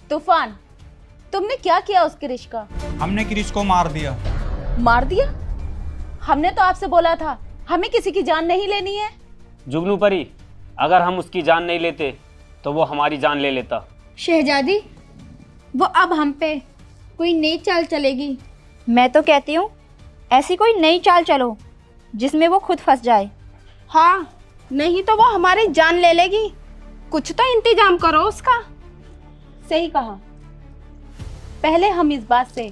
तूफान, तुमने क्या किया उस क्रिश का? हमने क्रिश को मार दिया। मार दिया? हमने तो आपसे बोला था हमें किसी की जान नहीं लेनी है। जुगनू परी, अगर हम उसकी जान नहीं लेते तो वो हमारी जान ले लेता। शहजादी, वो अब हम पे कोई नई चाल चलेगी। मैं तो कहती हूँ ऐसी कोई नई चाल चलो जिसमें वो खुद फंस जाए। हाँ, नहीं तो वो हमारी जान ले लेगी। कुछ तो इंतजाम करो उसका। सही कहा। पहले हम इस बात से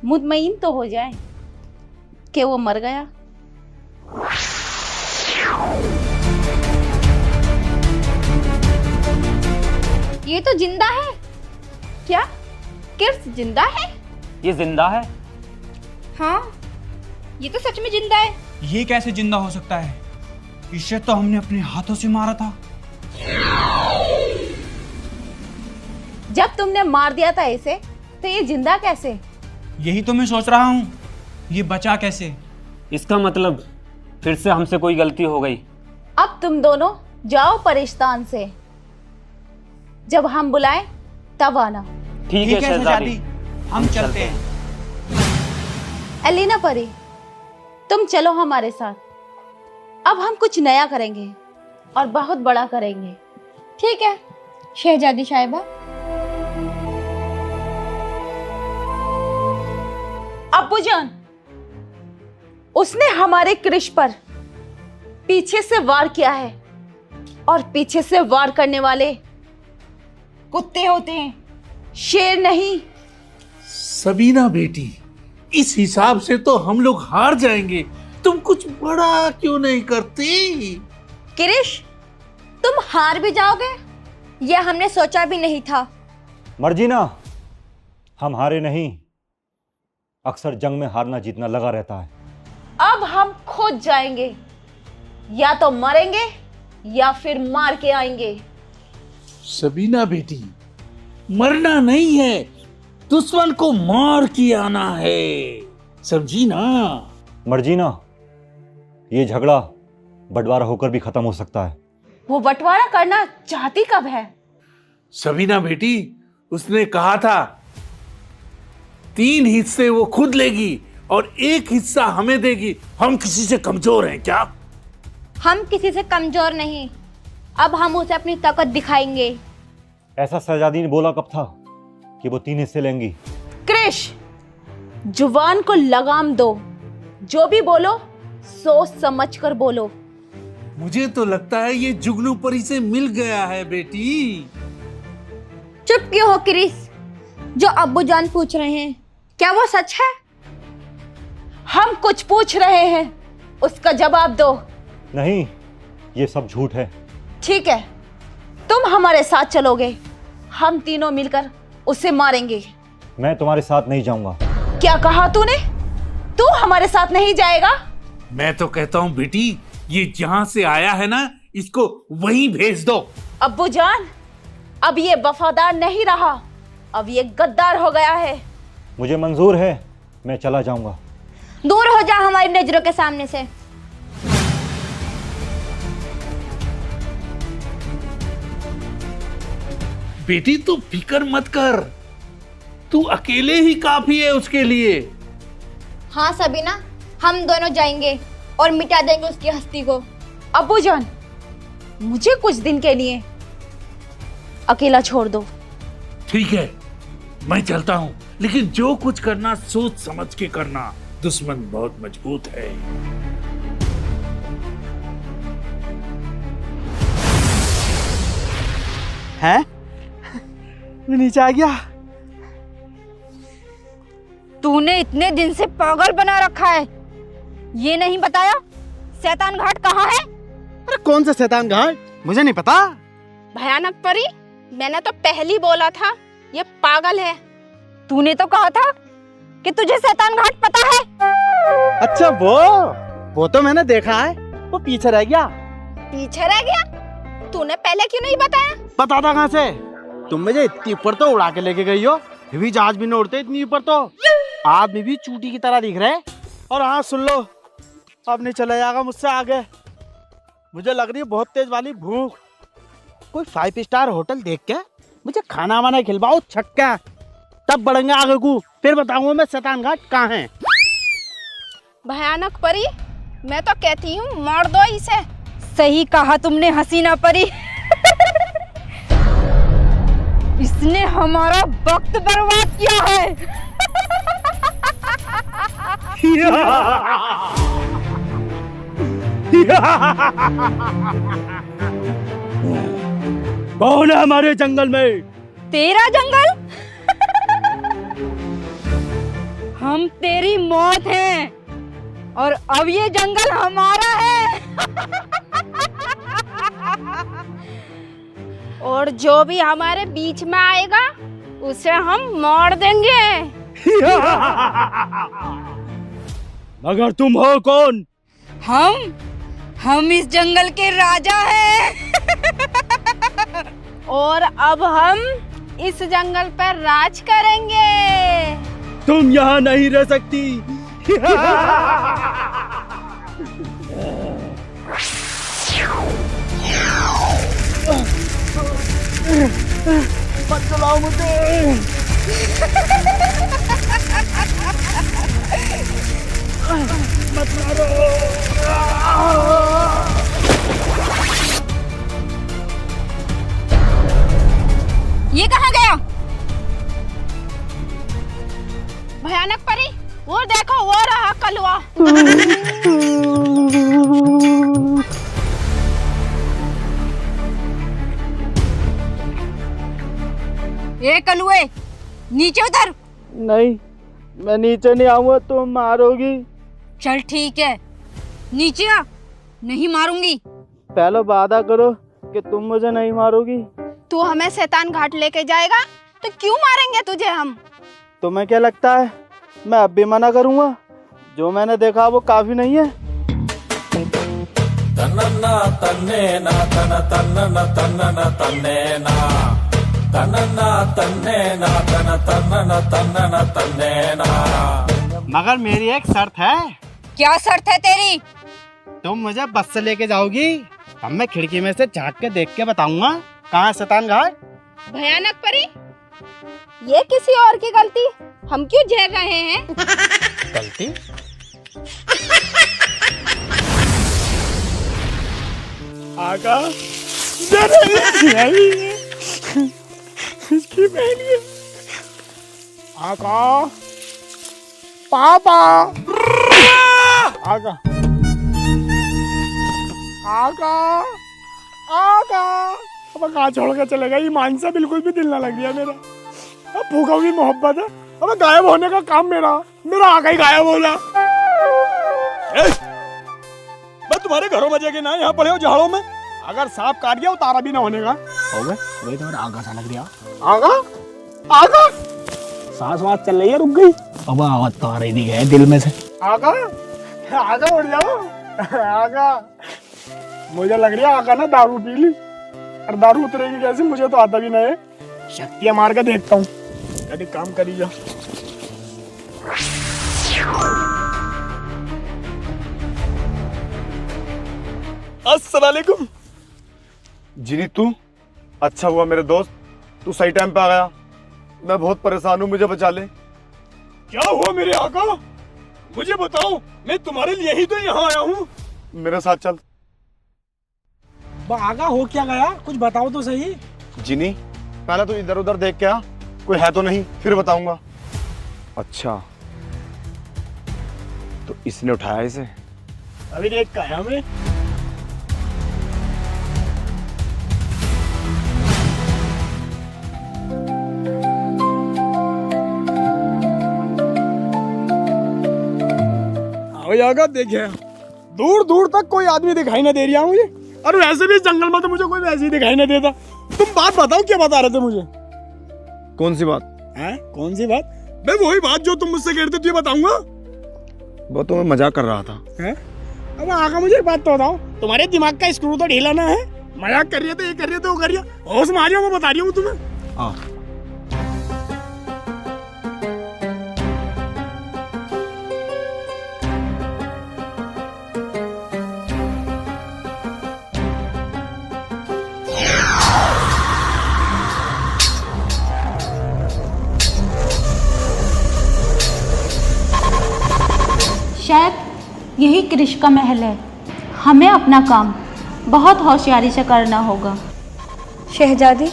मुतमईन तो हो जाएं कि वो मर गया। ये तो जिंदा है। क्या किर्स जिंदा है? ये जिंदा है? हाँ, ये तो सच में जिंदा है। ये कैसे जिंदा हो सकता है? इसे तो हमने अपने हाथों से मारा था। जब तुमने मार दिया था इसे तो ये जिंदा कैसे? यही तो मैं सोच रहा हूँ, ये बचा कैसे? इसका मतलब फिर से हमसे कोई गलती हो गई। अब तुम दोनों जाओ परिस्तान से। जब हम बुलाएं तब आना। ठीक है शहजादी, हम चलते हैं। एलिना परी, तुम चलो हमारे साथ। अब हम कुछ नया करेंगे और बहुत बड़ा करेंगे। ठीक है शहजादी साहिबा। अब्बूजान, उसने हमारे क्रिश पर पीछे से वार किया है और पीछे से वार करने वाले कुत्ते होते हैं, शेर नहीं। सबीना बेटी, इस हिसाब से तो हम लोग हार जाएंगे। तुम कुछ बड़ा क्यों नहीं करती? क्रिश, तुम हार भी जाओगे? यह हमने सोचा भी नहीं था। मर्जीना, हम हारे नहीं। अक्सर जंग में हारना जीतना लगा रहता है। अब हम खुद जाएंगे, या तो मरेंगे या फिर मार के आएंगे। सबीना बेटी, मरना नहीं है, दुश्मन को मार के आना है, समझी ना? मर्जी ना, ये झगड़ा बंटवारा होकर भी खत्म हो सकता है। वो बंटवारा करना चाहती कब है? सबीना बेटी, उसने कहा था 3 हिस्से वो खुद लेगी और 1 हिस्सा हमें देगी। हम किसी से कमजोर हैं क्या? हम किसी से कमजोर नहीं, अब हम उसे अपनी ताकत दिखाएंगे। ऐसा शहजादी ने बोला कब था कि वो 3 हिस्से लेंगी? क्रिश, जुबान को लगाम दो, जो भी बोलो सोच समझ कर बोलो। मुझे तो लगता है ये जुगनू परी से मिल गया है बेटी। चुप क्यों हो क्रिस? जो अब्बू जान पूछ रहे हैं क्या वो सच है? हम कुछ पूछ रहे हैं, उसका जवाब दो। नहीं, ये सब झूठ है। ठीक है, तुम हमारे साथ चलोगे, हम तीनों मिलकर उसे मारेंगे। मैं तुम्हारे साथ नहीं जाऊंगा। क्या कहा तूने? तू हमारे साथ नहीं जाएगा? मैं तो कहता हूँ बेटी, ये जहां से आया है ना, इसको वहीं भेज दो। अब्बू जान, अब ये वफादार नहीं रहा, अब ये गद्दार हो गया है। मुझे मंजूर है, मैं चला जाऊंगा। दूर हो जा हमारी नजरों के सामने से। बेटी तू फिक्र मत कर, तू अकेले ही काफी है उसके लिए। हाँ सबीना, हम दोनों जाएंगे और मिटा देंगे उसकी हस्ती को। अब्बू जान, मुझे कुछ दिन के लिए अकेला छोड़ दो। ठीक है, मैं चलता हूँ, लेकिन जो कुछ करना सोच समझ के करना, दुश्मन बहुत मजबूत है। हैं? मैं नीचे आ गया। तूने इतने दिन से पागल बना रखा है, ये नहीं बताया शैतान घाट कहाँ है? अरे कौन सा शैतान घाट? मुझे नहीं पता। भयानक परी, मैंने तो पहले बोला था ये पागल है। तूने तो कहा था कि तुझे शैतान घाट पता है। अच्छा वो तो मैंने देखा है, वो पीछे रह गया। पीछे रह गया? तूने पहले क्यों नहीं बताया? पता था कहाँ से? तुम मुझे इतनी ऊपर तो उड़ा के लेके गई हो, फिर भी जहाज भी न उड़ते इतनी ऊपर तो। आदमी भी चूटी की तरह दिख रहे। और हाँ सुन लो, अब नहीं चला जाएगा मुझसे आगे। मुझे लग रही है बहुत तेज वाली भूख। कोई 5 स्टार होटल देख के मुझे खाना वाना खिलवाओ छक्का, तब बढ़ेंगे आगे को। फिर बताऊंगा मैं शैतान घाट कहाँ है। भयानक परी, मैं तो कहती हूँ मार दो इसे। सही कहा तुमने हसीना परी। इसने हमारा वक्त बर्बाद किया है। कौन है हमारे जंगल में? तेरा जंगल? हम तेरी मौत हैं और अब ये जंगल हमारा है। और जो भी हमारे बीच में आएगा उसे हम मार देंगे। मगर तुम हो कौन? हम इस जंगल के राजा हैं। और अब हम इस जंगल पर राज करेंगे। तुम यहाँ नहीं रह सकती। मत चलाओ मुझे। मत मारो। ये कहाँ गया? भयानक परी, वो देखो वो रहा कलुआ। ए कलुए, नीचे उतर। नहीं, मैं नीचे नहीं आऊंगा, तुम मारोगी। चल ठीक है, नीचे आ, नहीं मारूंगी। पहले वादा करो कि तुम मुझे नहीं मारोगी। तू हमें शैतान घाट लेके जाएगा तो क्यों मारेंगे तुझे हम? तुम्हें क्या लगता है मैं अब भी मना करूंगा? जो मैंने देखा वो काफी नहीं है। तन्नन्ना तन्नेना तन तन्नन तन्नन तन्नेना तन्नन्ना तन्नेना तन तन्नन तन्नन तन्नेना। मगर मेरी एक शर्त है। क्या शर्त है तेरी? तुम मुझे बस से लेके जाओगी, अब मैं खिड़की में से झांक के देख के बताऊंगा कहाँ शैतान घाट। भयानक परी, ये किसी और की गलती, हम क्यों झेल रहे हैं? गलती? आका इसकी बहन है। आका पापा आका आका आका अब कहाँ छोड़ के चलेगा? ये मानसा बिल्कुल भी दिल ना लग गया मेरा। अब भूखा हुई मोहब्बत है, अब गायब होने का काम मेरा आका ही गायब होना। मैं तुम्हारे घरों में जगह ना यहाँ पड़े हो झाड़ों में, अगर सांप काट गया उतारा भी ना होने का। हो गए वही तुम्हारा आगा सा लग रहा। आगा आगा सांस वास चल रही है, रुक गई। अब आवाज तो आ रही थी है दिल में से। आगा आगा उड़ जाओ आगा। मुझे लग रहा है आगा ना दारू पी ली, और दारू उतरेगी कैसे मुझे तो आता भी नहीं है। शक्तियां मार के देखता हूँ, कभी काम करी जा। अस्सलाम वालेकुम। जिनी तू, अच्छा हुआ मेरे दोस्त तू सही टाइम पे आ गया। मैं बहुत परेशान हूँ, मुझे बचा ले। क्या हुआ मेरे आका? मुझे बताओ, मैं तुम्हारे लिए ही तो यहाँ आया हूँ। मेरे साथ चल। आगा हो क्या गया, कुछ बताओ तो सही। जिनी पहले तो इधर उधर देख के आ, कोई है तो नहीं, फिर बताऊंगा। अच्छा तो इसने उठाया इसे? अभी देख का आया मैं। आगा देखे, दूर दूर तक कोई आदमी दिखाई ना दे रहा मुझे, और वैसे भी इस जंगल में तो मुझे कोई वैसे ही दिखाई ना देता। तुम बात बताओ, क्या बता रहे थे मुझे? कौन सी बात है? कौन सी बात? मैं वही बात जो तुम मुझसे कह रहे थे, तुझे बताऊंगा। वो तो मैं मजाक कर रहा था। है? अब आगा मुझे एक बात तो बताओ, तुम्हारे दिमाग का स्क्रू तो ढीला ना है? मजाक कर रही है तो ये कर रही है तो वो कर रही है, होश में आ जाओ, मैं बता रही हूँ तुम्हें। हाँ शायद यही कृष का महल है। हमें अपना काम बहुत होशियारी से करना होगा। शहजादी,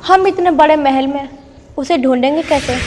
हम इतने बड़े महल में उसे ढूंढेंगे कैसे?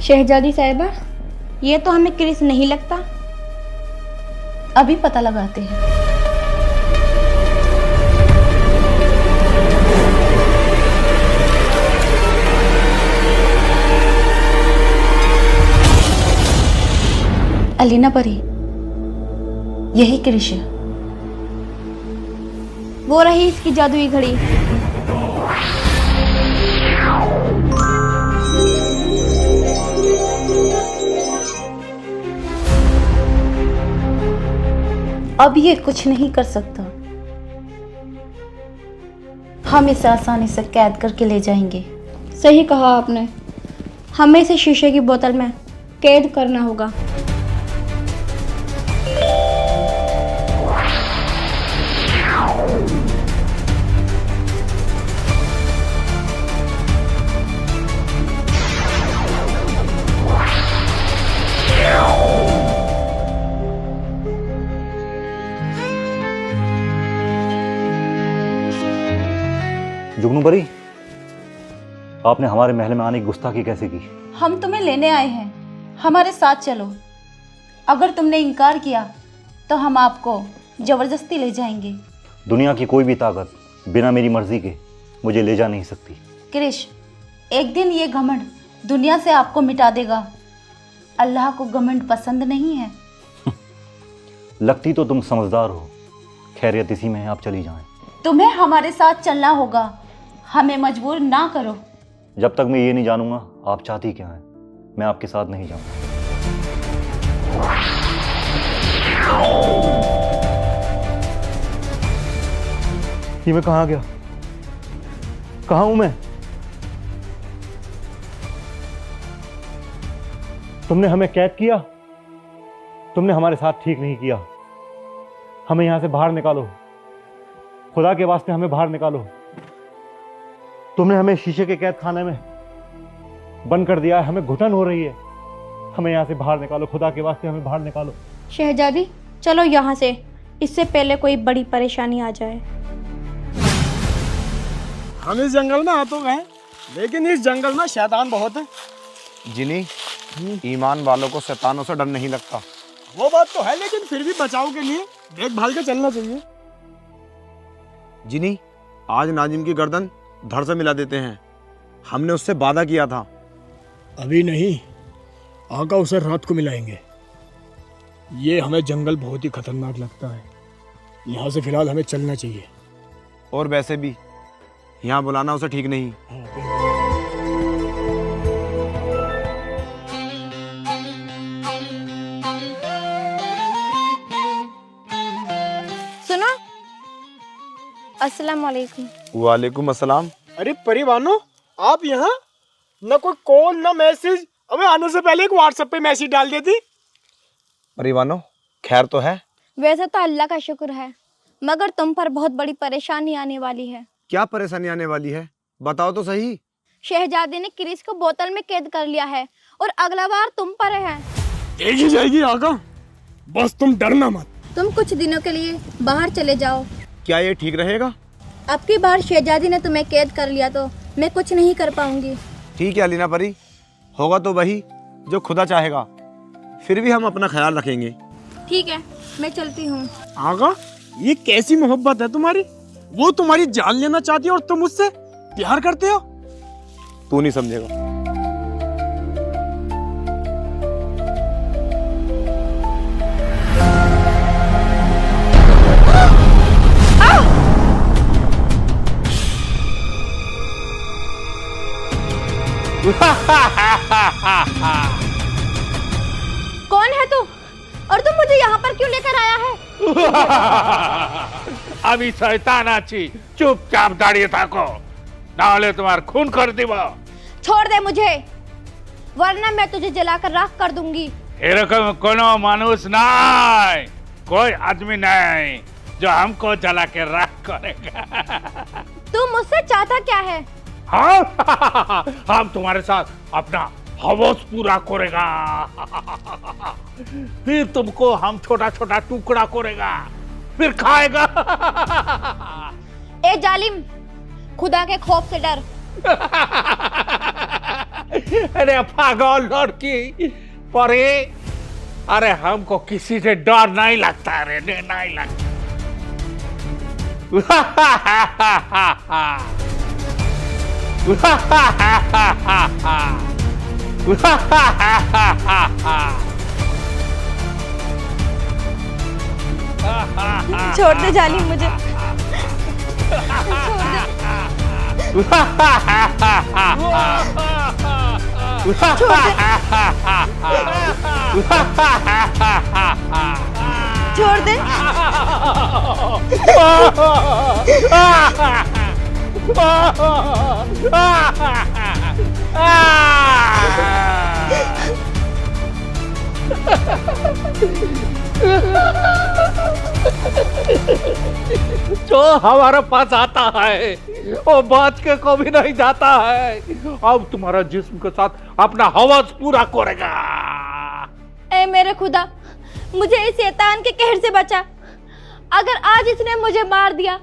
शहजादी साहिबा, ये तो हमें क्रिस नहीं लगता। अभी पता लगाते हैं। अलीना परी, यही क्रिश है। वो रही इसकी जादुई घड़ी। अब ये कुछ नहीं कर सकता। हम इसे आसानी से कैद करके ले जाएंगे। सही कहा आपने, हमें इसे शीशे की बोतल में कैद करना होगा। जुगनू परी, आपने हमारे महल में आने की गुस्ताखी कैसे की? हम तुम्हें लेने आए हैं, हमारे साथ चलो। अगर तुमने इनकार किया तो हम आपको जबरदस्ती ले जाएंगे। दुनिया की कोई भी ताकत बिना मेरी मर्जी के मुझे ले जा नहीं सकती। कृष, एक दिन ये घमंड दुनिया से आपको मिटा देगा। अल्लाह को घमंड पसंद नहीं है। लगती तो तुम समझदार हो। खैरियत इसी में है, आप चली जाएं। तुम्हें हमारे साथ चलना होगा, हमें मजबूर ना करो। जब तक मैं ये नहीं जानूंगा आप चाहती क्या हैं, मैं आपके साथ नहीं जाऊंगा। ये मैं कहाँ गया? कहाँ हूं मैं? तुमने हमें कैद किया, तुमने हमारे साथ ठीक नहीं किया। हमें यहां से बाहर निकालो, खुदा के वास्ते हमें बाहर निकालो। तुमने हमें शीशे के कैद खाने में बंद कर दिया है, हमें घुटन हो रही है। हमें यहाँ से बाहर निकालो, खुदा के वास्ते हमें बाहर निकालो। शहजादी चलो यहाँ से, इससे पहले कोई बड़ी परेशानी आ जाए। हम इस जंगल में आ तो गए, लेकिन इस जंगल में शैतान बहुत है। जिनी, ईमान वालों को शैतानों से डर नहीं लगता। वो बात तो है, लेकिन फिर भी बचाव के लिए देखभाल के चलना चाहिए। जिनी, आज नाजिम की गर्दन धड़ से मिला देते हैं। हमने उससे वादा किया था। अभी नहीं, आका उसे रात को मिलाएंगे। ये हमें जंगल बहुत ही खतरनाक लगता है, यहाँ से फिलहाल हमें चलना चाहिए। और वैसे भी यहाँ बुलाना उसे ठीक नहीं। सुनो, अस्सलाम वालेकुम। वालेकुम अस्सलाम। अरे परिवानो, आप यहाँ? न कोई कॉल न मैसेज। अबे आने से पहले एक व्हाट्सएप पे मैसेज डाल देती। परिवानो, खैर तो है? वैसे तो अल्लाह का शुक्र है, मगर तुम पर बहुत बड़ी परेशानी आने वाली है। क्या परेशानी आने वाली है, बताओ तो सही। शहजादी ने क्रिस को बोतल में कैद कर लिया है और अगला बार तुम पर है। देखी जाएगी आका, बस तुम डरना मत। तुम कुछ दिनों के लिए बाहर चले जाओ। क्या ये ठीक रहेगा? अब की बार शहजादी ने तुम्हें कैद कर लिया तो मैं कुछ नहीं कर पाऊंगी। ठीक है अलीना परी, होगा तो वही जो खुदा चाहेगा। फिर भी हम अपना ख्याल रखेंगे। ठीक है, मैं चलती हूँ। आगा, ये कैसी मोहब्बत है तुम्हारी? वो तुम्हारी जान लेना चाहती है और तुम उससे प्यार करते हो? तू नहीं समझेगा। कौन है तू और तुम मुझे यहाँ पर क्यों लेकर आया है? अभी शैतान आची, चुपचाप दाड़िए थाको, नाले तुम्हार खून कर दीबो। छोड़ दे मुझे, वरना मैं तुझे जलाकर राख कर दूंगी। एरकम कोनो मानुस नहीं, कोई आदमी नहीं जो हमको जला के राख करेगा। तू मुझसे चाहता क्या है? हाँ, हम तुम्हारे साथ अपना हवस पूरा करेगा। फिर तुमको हम छोटा छोटा टुकड़ा करेगा, फिर खाएगा। ए जालिम, खुदा के खौफ से डर। अरे पागल लड़की, परे, अरे हमको किसी से डर नहीं लगता रे, नहीं लगता। छोड़ दे जालिम मुझे। छोड़ दे। जो हमारे पास आता है वो बच के कभी नहीं जाता है। अब तुम्हारा जिस्म के साथ अपना हवस पूरा करेगा। ए मेरे खुदा, मुझे इस शैतान के कहर से बचा। अगर आज इसने मुझे मार दिया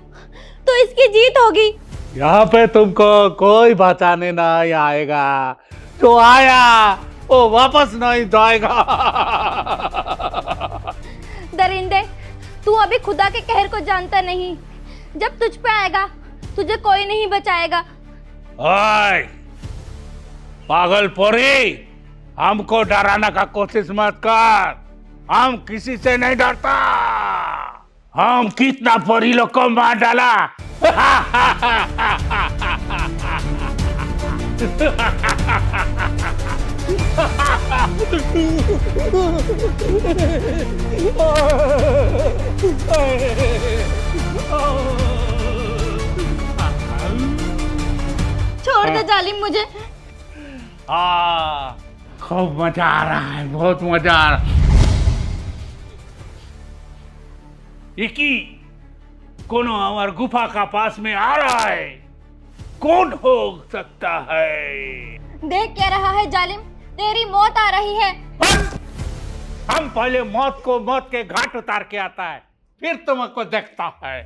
तो इसकी जीत होगी। यहाँ पे तुमको कोई बचाने नहीं आएगा। जो आया वो वापस नहीं जाएगा। दरिंदे, तू अभी खुदा के कहर को जानता नहीं। जब तुझ पे आएगा तुझे कोई नहीं बचाएगा। ओए पागल पोरी, हमको डराने का कोशिश मत कर। हम किसी से नहीं डरता। हम कितना पोरी लोग को मार डाला। छोड़ दे जालिम मुझे। खूब मजा आ रहा है, बहुत मजा आ रहा है। इकी कोनो हमार गुफा का पास में आ रहा है। कौन हो सकता है? देख क्या रहा है जालिम, तेरी मौत आ रही है। हम पहले मौत को मौत के घाट उतार के आता है, फिर तुमको देखता है।